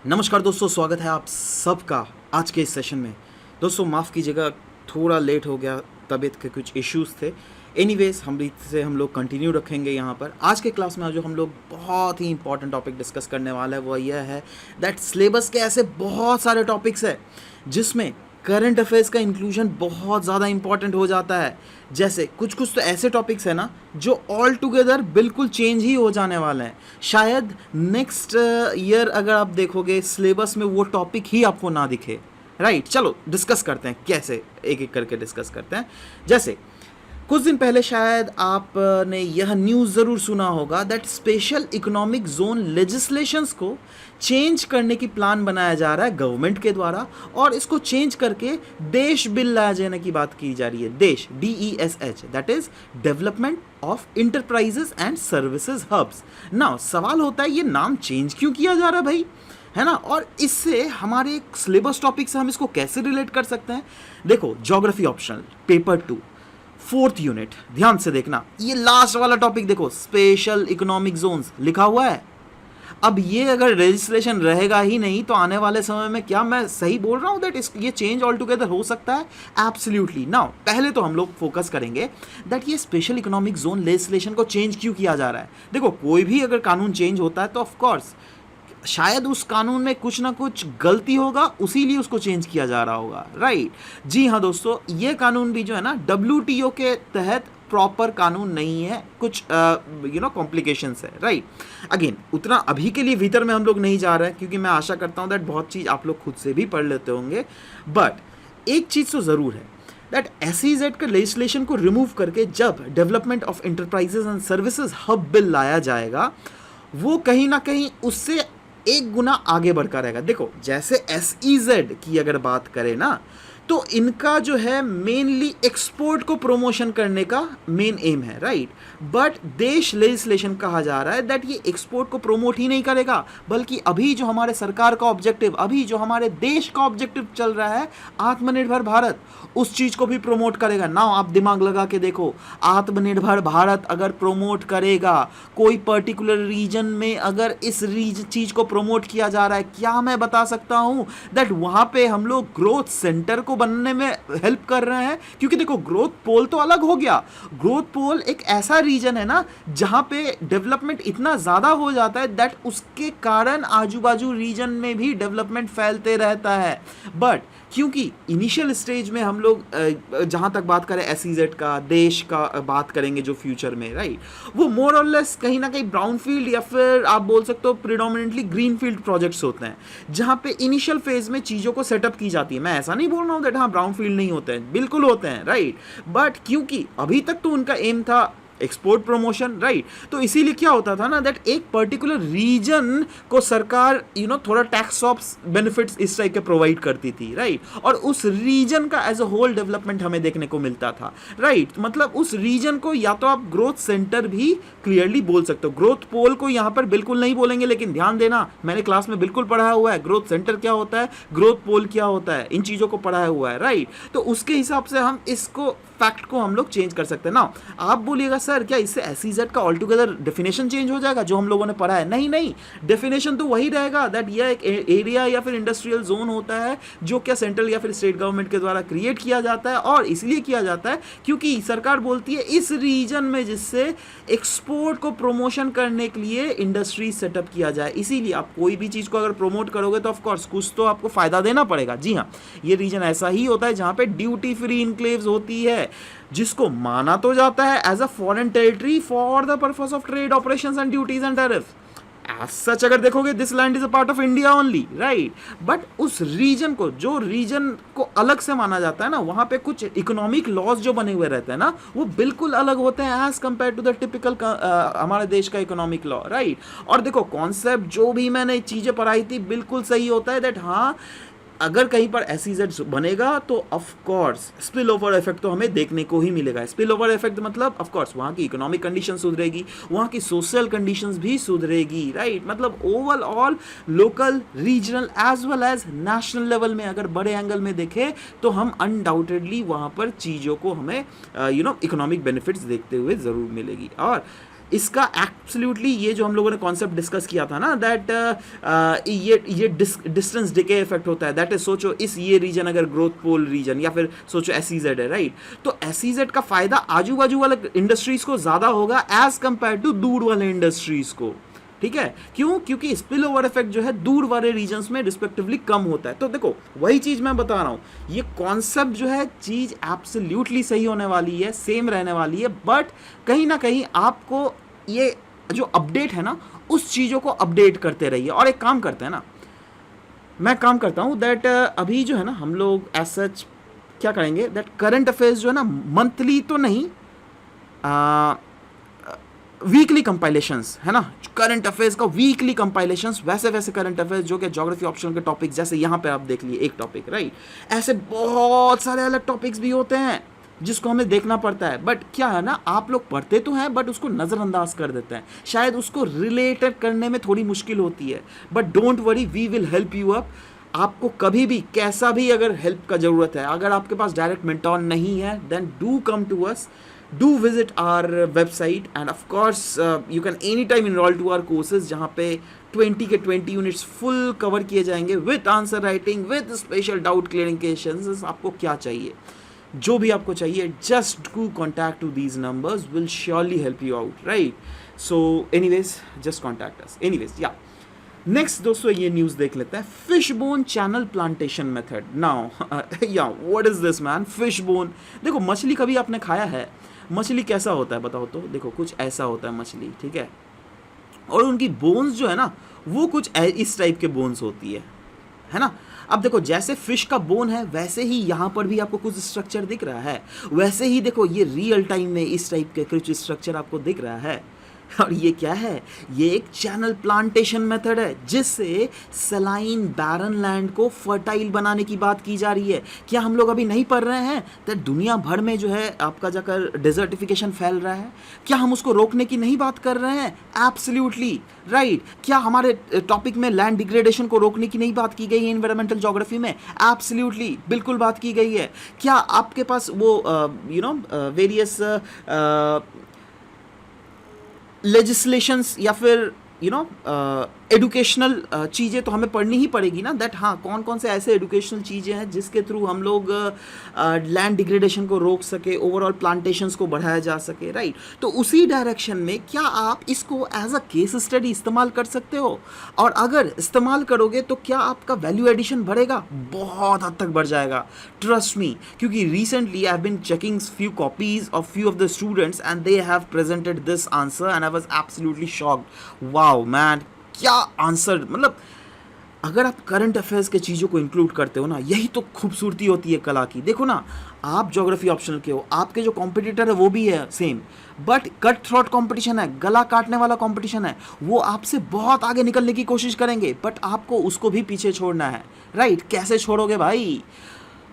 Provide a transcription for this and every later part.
नमस्कार दोस्तों, स्वागत है आप सबका आज के इस सेशन में। दोस्तों माफ़ कीजिएगा, थोड़ा लेट हो गया, तबीयत के कुछ इश्यूज़ थे। एनीवेज हम लोग कंटिन्यू रखेंगे यहाँ पर। आज के क्लास में जो हम लोग बहुत ही इंपॉर्टेंट टॉपिक डिस्कस करने वाला है वो यह है दैट सिलेबस के ऐसे बहुत सारे टॉपिक्स हैं जिसमें करंट अफेयर्स का इंक्लूजन बहुत ज़्यादा इंपॉर्टेंट हो जाता है। जैसे कुछ तो ऐसे टॉपिक्स हैं ना जो ऑल टुगेदर बिल्कुल चेंज ही हो जाने वाले हैं। शायद नेक्स्ट ईयर अगर आप देखोगे सिलेबस में वो टॉपिक ही आपको ना दिखे। राइट, चलो डिस्कस करते हैं, कैसे एक एक करके डिस्कस करते हैं। जैसे कुछ दिन पहले शायद आपने यह न्यूज़ ज़रूर सुना होगा that special economic zone legislations को चेंज करने की प्लान बनाया जा रहा है गवर्नमेंट के द्वारा, और इसको चेंज करके देश बिल लाया जाने की बात की जा रही है। देश DESH, that is development of enterprises and services hubs. Now सवाल होता है ये नाम चेंज क्यों किया जा रहा है भाई, है ना, और इससे हमारे सिलेबस टॉपिक से हम इसको कैसे रिलेट कर सकते हैं। देखो, geography optional paper 2 4th unit, ध्यान से देखना, ये लास्ट वाला टॉपिक देखो, स्पेशल इकोनॉमिक जोन्स लिखा हुआ है। अब ये अगर रजिस्ट्रेशन रहेगा ही नहीं तो आने वाले समय में, क्या मैं सही बोल रहा हूँ दैट ये चेंज ऑल टुगेदर हो सकता है? एब्सोल्युटली। नाउ पहले तो हम लोग फोकस करेंगे दैट ये स्पेशल इकोनॉमिक जोन लेजिस्लेशन को चेंज क्यों किया जा रहा है। देखो, कोई भी अगर कानून चेंज होता है तो ऑफकोर्स शायद उस कानून में कुछ ना कुछ गलती होगा, उसीलिए उसको चेंज किया जा रहा होगा। राइट, जी हाँ दोस्तों, ये कानून भी जो है ना WTO के तहत प्रॉपर कानून नहीं है, कुछ कॉम्प्लिकेशंस है। राइट, अगेन उतना अभी के लिए भीतर में हम लोग नहीं जा रहे हैं क्योंकि मैं आशा करता हूँ दैट बहुत चीज़ आप लोग खुद से भी पढ़ लेते होंगे। बट एक चीज़ तो ज़रूर है दैट SEZ का लेजिस्लेशन को रिमूव करके जब development of enterprises and services hub bill लाया जाएगा, वो कहीं ना कहीं उससे एक गुना आगे बढ़कर रहेगा। देखो, जैसे SEZ की अगर बात करें ना तो इनका जो है मेनली एक्सपोर्ट को प्रमोशन करने का मेन एम है। राइट, बट देश लेजिस्लेशन कहा जा रहा है दैट ये एक्सपोर्ट को प्रमोट ही नहीं करेगा, बल्कि अभी जो हमारे सरकार का ऑब्जेक्टिव, अभी जो हमारे देश का ऑब्जेक्टिव चल रहा है आत्मनिर्भर भारत, उस चीज़ को भी प्रमोट करेगा। ना आप दिमाग लगा के देखो, आत्मनिर्भर भारत अगर प्रमोट करेगा, कोई पर्टिकुलर रीजन में अगर इस चीज़ को प्रमोट किया जा रहा है, क्या मैं बता सकता हूँ दैट वहाँ पे हम लोग ग्रोथ सेंटर को बनने में हेल्प कर रहे हैं। क्योंकि देखो, ग्रोथ पोल तो अलग हो गया, ग्रोथ पोल एक ऐसा रीजन है ना जहां पे डेवलपमेंट इतना ज्यादा हो जाता है दैट उसके कारण आजू बाजू रीजन में भी डेवलपमेंट फैलते रहता है। बट क्योंकि इनिशियल स्टेज में हम लोग जहां तक बात करें SEZ का, देश का बात करेंगे जो फ्यूचर में, राइट, वो मोर और लेस कहीं ना कहीं ब्राउन फील्ड या फिर आप बोल सकते हो प्रिडोमिनेंटली ग्रीन फील्ड प्रोजेक्ट्स होते हैं जहां पे इनिशियल फेज में चीज़ों को सेटअप की जाती है। मैं ऐसा नहीं बोल रहा हूँ दैट हाँ ब्राउन फील्ड नहीं होते हैं, बिल्कुल होते हैं। राइट, बट क्योंकि अभी तक तो उनका एम था एक्सपोर्ट प्रमोशन। राइट, तो इसीलिए क्या होता था ना दैट एक पर्टिकुलर रीजन को सरकार थोड़ा टैक्स ऑफ बेनिफिट्स इस टाइप के प्रोवाइड करती थी। राइट, और उस रीजन का एज अ होल डेवलपमेंट हमें देखने को मिलता था। राइट, मतलब उस रीजन को या तो आप ग्रोथ सेंटर भी क्लियरली बोल सकते हो, ग्रोथ पोल को यहाँ पर बिल्कुल नहीं बोलेंगे, लेकिन ध्यान देना मैंने क्लास में बिल्कुल पढ़ाया हुआ है ग्रोथ सेंटर क्या होता है, ग्रोथ पोल क्या होता है, इन चीज़ों को पढ़ाया हुआ है। राइट, तो उसके हिसाब से हम इसको फैक्ट को हम लोग चेंज कर सकते हैं ना। आप बोलिएगा सर क्या इससे SEZ का ऑल टुगेदर डेफिनेशन चेंज हो जाएगा जो हम लोगों ने पढ़ा है? नहीं नहीं, डेफिनेशन तो वही रहेगा दैट यह एक एरिया या फिर इंडस्ट्रियल जोन होता है जो क्या सेंट्रल या फिर स्टेट गवर्नमेंट के द्वारा क्रिएट किया जाता है, और इसलिए किया जाता है क्योंकि सरकार बोलती है इस रीजन में जिससे एक्सपोर्ट को प्रमोशन करने के लिए इंडस्ट्री सेटअप किया जाए। इसीलिए आप कोई भी चीज़ को अगर प्रमोट करोगे तो ऑफकोर्स कुछ तो आपको फायदा देना पड़ेगा। जी हाँ, ये रीजन ऐसा ही होता है जहाँ पे ड्यूटी फ्री इनक्लेव्स होती है, जिसको माना तो जाता है as a foreign territory for the purpose of trade operations and duties and tariff. As such अगर देखोगे this land is a part of India only. Right, but उस रीजन को, जो रीजन को अलग से माना जाता है ना, वहां पे कुछ इकोनॉमिक लॉज जो बने हुए रहते हैं ना, वो बिल्कुल अलग होते हैं as compare to the typical हमारे देश का इकोनॉमिक लॉ। राइट, और देखो कॉन्सेप्ट जो भी मैंने चीजें पढ़ाई थी बिल्कुल सही होता है दैट हाँ अगर कहीं पर SEZ बनेगा तो of course spill over effect तो हमें देखने को ही मिलेगा। स्पिल ओवर इफेक्ट मतलब ऑफ कोर्स वहाँ की इकोनॉमिक कंडीशन सुधरेगी, वहाँ की सोशल कंडीशंस भी सुधरेगी। राइट, मतलब overall local, regional as well as national level में अगर बड़े एंगल में देखें तो हम अनडाउटेडली वहाँ पर चीज़ों को हमें इकोनॉमिक बेनिफिट्स देखते हुए ज़रूर मिलेगी। और इसका एब्सोल्युटली ये जो हम लोगों ने कॉन्सेप्ट डिस्कस किया था ना, दैट ये डिस्टेंस डिके इफेक्ट होता है, दैट इज सोचो इस ये रीजन अगर ग्रोथ पोल रीजन या फिर सोचो SEZ है, राइट, तो SEZ का फायदा आजू बाजू वाले इंडस्ट्रीज को ज्यादा होगा एज कंपेयर टू दूर वाले इंडस्ट्रीज को, ठीक है, क्यों, क्योंकि स्पिल ओवर इफेक्ट जो है दूर वाले रीजन्स में रिस्पेक्टिवली कम होता है। तो देखो वही चीज मैं बता रहा हूं, ये कॉन्सेप्ट जो है चीज एब्सोल्युटली सही होने वाली है, सेम रहने वाली है, बट कहीं ना कहीं आपको ये जो अपडेट है ना उस चीजों को अपडेट करते रहिए। और एक काम करते हैं ना, मैं काम करता हूं दैट अभी जो है ना हम लोग एज सच क्या करेंगे, दैट करंट अफेयर्स जो है ना मंथली तो नहीं, वीकली कंपाइलेशंस है ना, करंट अफेयर्स का वीकली कंपाइलेशंस, वैसे वैसे करंट अफेयर्स जो कि ज्योग्राफी ऑप्शन के टॉपिक, जैसे यहाँ पे आप देख लिए एक टॉपिक, राइट, ऐसे बहुत सारे अलग टॉपिक्स भी होते हैं जिसको हमें देखना पड़ता है। बट क्या है ना, आप लोग पढ़ते तो हैं बट उसको नज़रअंदाज कर देते हैं, शायद उसको रिलेटेड करने में थोड़ी मुश्किल होती है। But don't worry, we will help you up. आपको कभी भी कैसा भी अगर हेल्प का ज़रूरत है, अगर आपके पास डायरेक्ट मेंटोर नहीं है, then do come to us, do visit our website, and of course you can anytime enroll to our courses जहाँ पे 20 के 20 यूनिट्स फुल कवर किए जाएंगे with answer writing, with special doubt clearing. आपको क्या चाहिए, जो भी आपको चाहिए, just do contact to these numbers, will surely help you out, right. So anyways just contact us. Anyways या नेक्स्ट दोस्तों ये न्यूज़ देख लेते हैं, fish bone channel plantation method. Now या what is this man, fish bone. देखो मछली कभी आपने खाया है, मछली कैसा होता है बताओ तो, देखो कुछ ऐसा होता है मछली, ठीक है, और उनकी बोन्स जो है ना वो कुछ इस टाइप के बोन्स होती है ना। अब देखो जैसे फिश का बोन है वैसे ही यहाँ पर भी आपको कुछ स्ट्रक्चर दिख रहा है, वैसे ही देखो ये रियल टाइम में इस टाइप के कुछ स्ट्रक्चर आपको दिख रहा है। और ये क्या है, ये एक चैनल प्लांटेशन मेथड है जिससे सलाइन बैरन लैंड को फर्टाइल बनाने की बात की जा रही है। क्या हम लोग अभी नहीं पढ़ रहे हैं तो दुनिया भर में जो है आपका जाकर डेजर्टिफिकेशन फैल रहा है, क्या हम उसको रोकने की नहीं बात कर रहे हैं? Absolutely right. क्या हमारे टॉपिक में लैंड डिग्रेडेशन को रोकने की नहीं बात की गई है एनवायरमेंटल ज्योग्राफी में? एब्सोल्युटली बिल्कुल बात की गई है। क्या आपके पास वो वेरियस लेजिस्लेशंस या फिर एडुकेशनल चीज़ें तो हमें पढ़नी ही पड़ेगी ना, दैट हाँ कौन कौन से ऐसे एडुकेशनल चीज़ें हैं जिसके थ्रू हम लोग लैंड डिग्रेडेशन को रोक सके, ओवरऑल प्लांटेशंस को बढ़ाया जा सके, राइट। तो उसी डायरेक्शन में क्या आप इसको एज अ केस स्टडी इस्तेमाल कर सकते हो? और अगर इस्तेमाल करोगे तो क्या आपका वैल्यू एडिशन बढ़ेगा? बहुत हद तक बढ़ जाएगा, ट्रस्ट मी, क्योंकि recently I have been checking few copies of few of the students and they have presented this answer and I was absolutely shocked. Wow man, क्या आंसर, मतलब अगर आप करंट अफेयर्स के चीज़ों को इंक्लूड करते हो ना, यही तो खूबसूरती होती है कला की। देखो ना, आप ज्योग्राफी ऑप्शनल के हो, आपके जो कॉम्पिटिटर है वो भी है same, but cut throat competition है, गला काटने वाला कंपटीशन है, वो आपसे बहुत आगे निकलने की कोशिश करेंगे, बट आपको उसको भी पीछे छोड़ना है, राइट। कैसे छोड़ोगे भाई?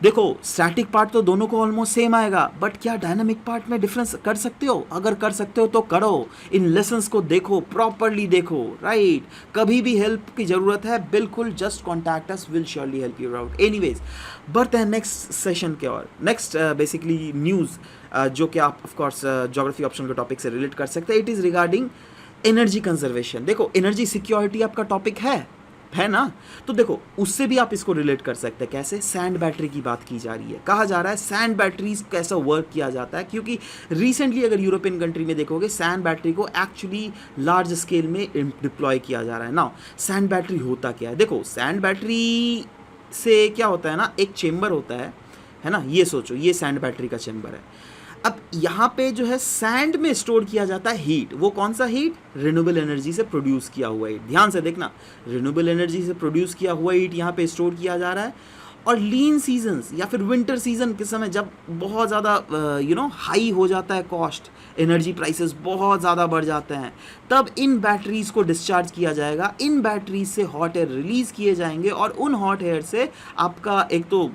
देखो स्टैटिक पार्ट तो दोनों को ऑलमोस्ट सेम आएगा, बट क्या डायनामिक पार्ट में डिफरेंस कर सकते हो? अगर कर सकते हो तो करो, इन लेसन्स को देखो, प्रॉपरली देखो, राइट। कभी भी हेल्प की ज़रूरत है बिल्कुल just contact us, will surely help you out. Anyways बढ़ते हैं नेक्स्ट सेशन के और नेक्स्ट बेसिकली न्यूज़ जो कि आप ऑफकोर्स ज्योग्राफी ऑप्शन के टॉपिक से रिलेट कर सकते हैं। It is regarding energy conservation. देखो एनर्जी सिक्योरिटी आपका टॉपिक है ना, तो देखो उससे भी आप इसको रिलेट कर सकते हैं। कैसे? सैंड बैटरी की बात की जा रही है, कहा जा रहा है सैंड बैटरीज कैसा वर्क किया जाता है, क्योंकि रिसेंटली अगर यूरोपियन कंट्री में देखोगे सैंड बैटरी को एक्चुअली लार्ज स्केल में डिप्लॉय किया जा रहा है। नाउ सैंड बैटरी होता क्या है? देखो सैंड बैटरी से क्या होता है ना, एक चेम्बर होता है ना, ये सोचो ये सैंड बैटरी का चेम्बर है। अब यहाँ पे जो है सैंड में स्टोर किया जाता है हीट। वो कौन सा हीट? रिन्यूएबल एनर्जी से प्रोड्यूस किया हुआ हीट। ध्यान से देखना, रिन्यूएबल एनर्जी से प्रोड्यूस किया हुआ हीट यहाँ पे स्टोर किया जा रहा है। और लीन सीजन्स या फिर विंटर सीजन के समय जब बहुत ज़्यादा हाई हो जाता है कॉस्ट, एनर्जी प्राइसेस बहुत ज़्यादा बढ़ जाते हैं, तब इन बैटरीज को डिस्चार्ज किया जाएगा। इन बैटरीज से हॉट एयर रिलीज़ किए जाएंगे और उन हॉट एयर से आपका एक तो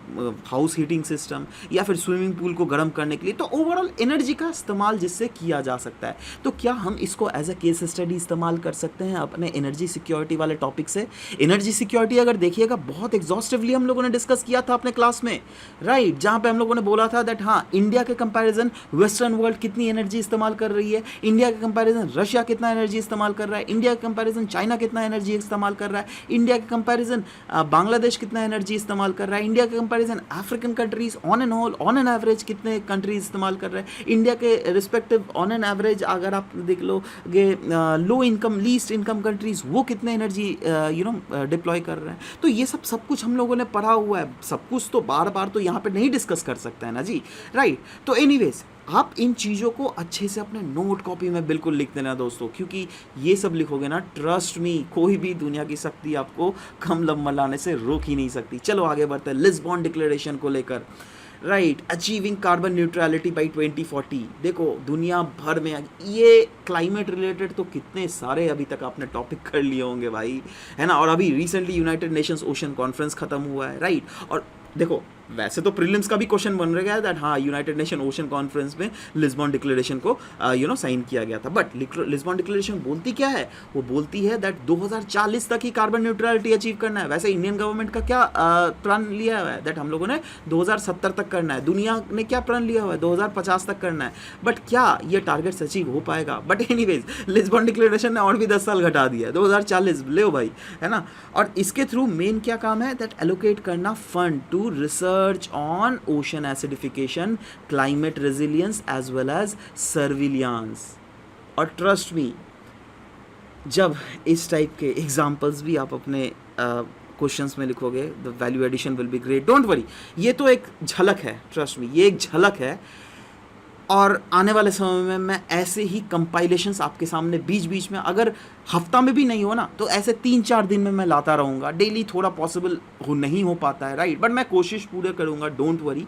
हाउस हीटिंग सिस्टम या फिर स्विमिंग पूल को गर्म करने के लिए, तो ओवरऑल एनर्जी का इस्तेमाल जिससे किया जा सकता है। तो क्या हम इसको एज अ केस स्टडी इस्तेमाल कर सकते हैं अपने एनर्जी सिक्योरिटी वाले टॉपिक से? एनर्जी सिक्योरिटी अगर देखिएगा बहुत एग्जॉस्टिवली हम लोगों ने डिस्कस डिस्कस किया था अपने क्लास में, राइट, जहाँ पे हम लोगों ने बोला था दैट हाँ, इंडिया के कंपैरिजन वेस्टर्न वर्ल्ड कितनी एनर्जी इस्तेमाल कर रही है, इंडिया के कंपैरिजन रशिया कितना एनर्जी इस्तेमाल कर रहा है, इंडिया के कंपैरिजन चाइना कितना एनर्जी इस्तेमाल कर रहा है, इंडिया के कंपैरिजन बांग्लादेश कितना एनर्जी इस्तेमाल कर रहा है, इंडिया के comparison African countries on an average कितने कंट्रीज इस्तेमाल कर रहे हैं, इंडिया के रिस्पेक्टिव ऑन एन एवरेज अगर आप देख लोगे low income least income countries वो कितने एनर्जी डिप्लॉय कर रहे हैं। तो ये सब कुछ हम लोगों ने पढ़ा हुआ है, सब कुछ तो बार बार तो यहाँ पे नहीं डिस्कस कर सकते हैं ना जी, राइट। तो एनीवेज आप इन चीज़ों को अच्छे से अपने नोट कॉपी में बिल्कुल लिख देना दोस्तों, क्योंकि ये सब लिखोगे ना, ट्रस्ट मी, कोई भी दुनिया की शक्ति आपको कम लम्बा लाने से रोक ही नहीं सकती। चलो आगे बढ़ते हैं लिस्बन डिक्लेरेशन को लेकर, right, achieving carbon neutrality by 2040। देखो दुनिया भर में ये क्लाइमेट रिलेटेड तो कितने सारे अभी तक आपने टॉपिक कर लिए होंगे भाई, है ना। और अभी recently United Nations ocean conference खत्म हुआ है, राइट। और देखो वैसे तो प्रीलिम्स का भी क्वेश्चन बन रहा है दैट हाँ, यूनाइटेड नेशन ओशन कॉन्फ्रेंस में लिस्बन डिक्लेरेशन को साइन किया गया था। बट लिस्बन डिक्लेरेशन बोलती क्या है, वो बोलती है दैट 2040 तक ही कार्बन न्यूट्रलिटी अचीव करना है। वैसे इंडियन गवर्नमेंट का क्या प्लान लिया हुआ है दैट हम लोगों ने 2070 तक करना है, दुनिया ने क्या प्लान लिया हुआ है 2050 तक करना है। बट क्या ये टारगेट्स अचीव हो पाएगा? बट एनीवेज लिस्बन डिक्लेरेशन ने और भी 10 साल घटा दिया है, 2040 ले भाई, है ना। और इसके थ्रू मेन क्या काम है दैट एलोकेट करना fund to research on ocean acidification, climate resilience as well as surveillance। और ट्रस्ट मी, जब इस टाइप के एग्जाम्पल्स भी आप अपने क्वेश्चंस में लिखोगे, the value addition will be great, don't worry. ये तो एक झलक है, ट्रस्ट मी, ये एक झलक है। और आने वाले समय में मैं ऐसे ही कंपाइलेशंस आपके सामने बीच बीच में, अगर हफ्ता में भी नहीं हो ना तो ऐसे 3-4 दिन में मैं लाता रहूँगा। डेली थोड़ा पॉसिबल नहीं हो पाता है, राइट, बट मैं कोशिश पूरे करूँगा, don't worry,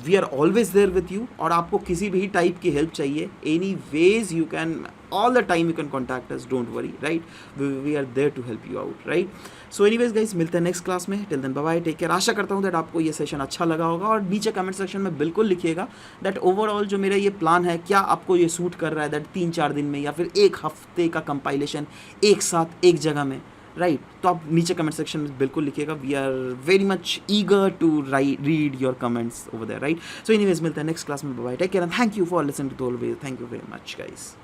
we are always there with you. और आपको किसी भी टाइप की हेल्प चाहिए, any ways you can, all the time you can contact us, don't worry, right, we are there to help you out, right। so anyways guys, मिलते हैं next class में, till then bye bye, take care। आशा करता हूँ that आपको ये session अच्छा लगा होगा, और नीचे कमेंट सेक्शन में बिल्कुल लिखिएगा दैट ओवरऑल जो मेरा ये प्लान है, क्या आपको ये सूट कर रहा है दैट 3-4 दिन में या फिर एक हफ्ते का कंपाइलेशन एक साथ एक जगह में, राइट। तो आप नीचे कमेंट सेक्शन में बिल्कुल लिखिएगा, we are very much eager to read your comments over there, right. So anyways मिलते हैं नेक्स्ट क्लास में, bye bye, take care and thank you for listening to always, thank you very much guys.